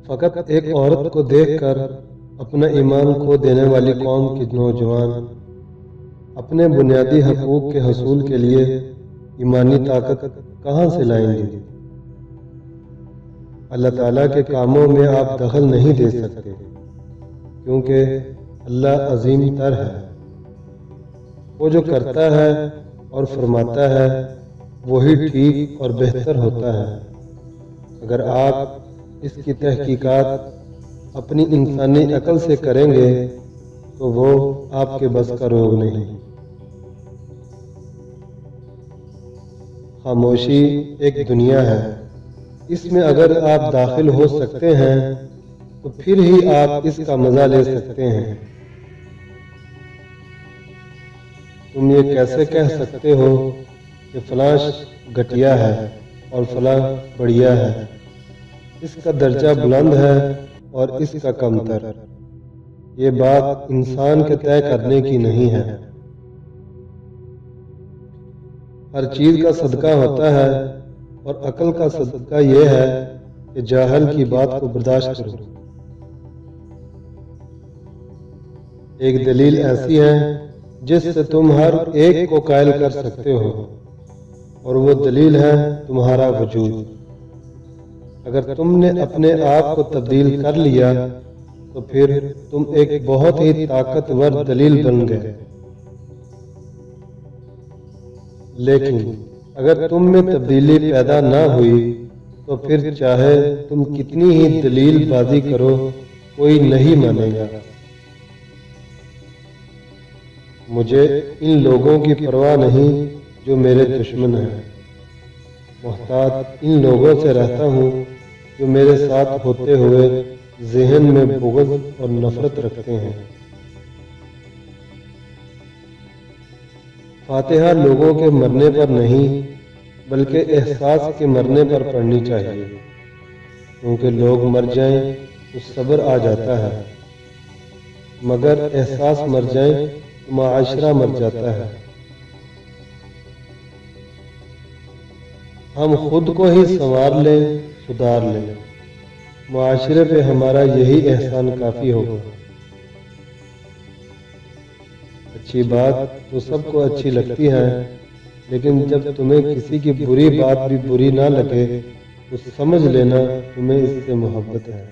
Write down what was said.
فقط ایک عورت کو دیکھ کر اپنا ایمان کھو دینے والی قوم کے نوجوان اپنے بنیادی حقوق کے حصول کے لیے ایمانی طاقت کہاں سے لائیں گے؟ اللہ تعالیٰ کے کاموں میں آپ دخل نہیں دے سکتے، کیونکہ اللہ عظیم تر ہے۔ وہ جو کرتا ہے اور فرماتا ہے وہی ٹھیک اور بہتر ہوتا ہے۔ اگر آپ اس کی تحقیقات اپنی انسانی عقل سے کریں گے تو وہ آپ کے بس کا روگ نہیں۔ خاموشی ایک دنیا ہے، اس میں اگر آپ داخل ہو سکتے ہیں تو پھر ہی آپ اس کا مزہ لے سکتے ہیں۔ تم یہ کیسے کہہ سکتے ہو کہ فلاں گھٹیا ہے اور فلاں بڑھیا ہے، اس کا درجہ بلند ہے اور اس کا کم تر؟ یہ بات انسان کے طے کرنے کی نہیں ہے۔ ہر چیز کا صدقہ ہوتا ہے اور عقل کا صدقہ یہ ہے کہ جاہل کی بات کو برداشت کرو۔ ایک دلیل ایسی ہے جس سے تم ہر ایک کو قائل کر سکتے ہو، اور وہ دلیل ہے تمہارا وجود۔ اگر تم نے اپنے آپ کو تبدیل کر لیا تو پھر تم ایک بہت ہی طاقتور دلیل بن گئے۔ لیکن اگر تم میں تبدیلی پیدا نہ ہوئی تو پھر چاہے تم کتنی ہی دلیل بازی کرو کوئی نہیں مانے گا۔ مجھے ان لوگوں کی پرواہ نہیں جو میرے دشمن ہیں، محتاط ان لوگوں سے رہتا ہوں جو میرے ساتھ ہوتے ہوئے ذہن میں بغض اور نفرت رکھتے ہیں۔ فاتحہ لوگوں کے مرنے پر نہیں بلکہ احساس کے مرنے پر پڑھنی چاہیے، کیونکہ لوگ مر جائیں تو صبر آ جاتا ہے، مگر احساس مر جائیں تو معاشرہ مر جاتا ہے۔ ہم خود کو ہی سنوار لیں، سدھار لیں، معاشرے پہ ہمارا یہی احسان کافی ہوگا۔ اچھی بات تو سب کو اچھی لگتی ہے، لیکن جب تمہیں کسی کی بری بات بھی بری نہ لگے تو سمجھ لینا تمہیں اس سے محبت ہے۔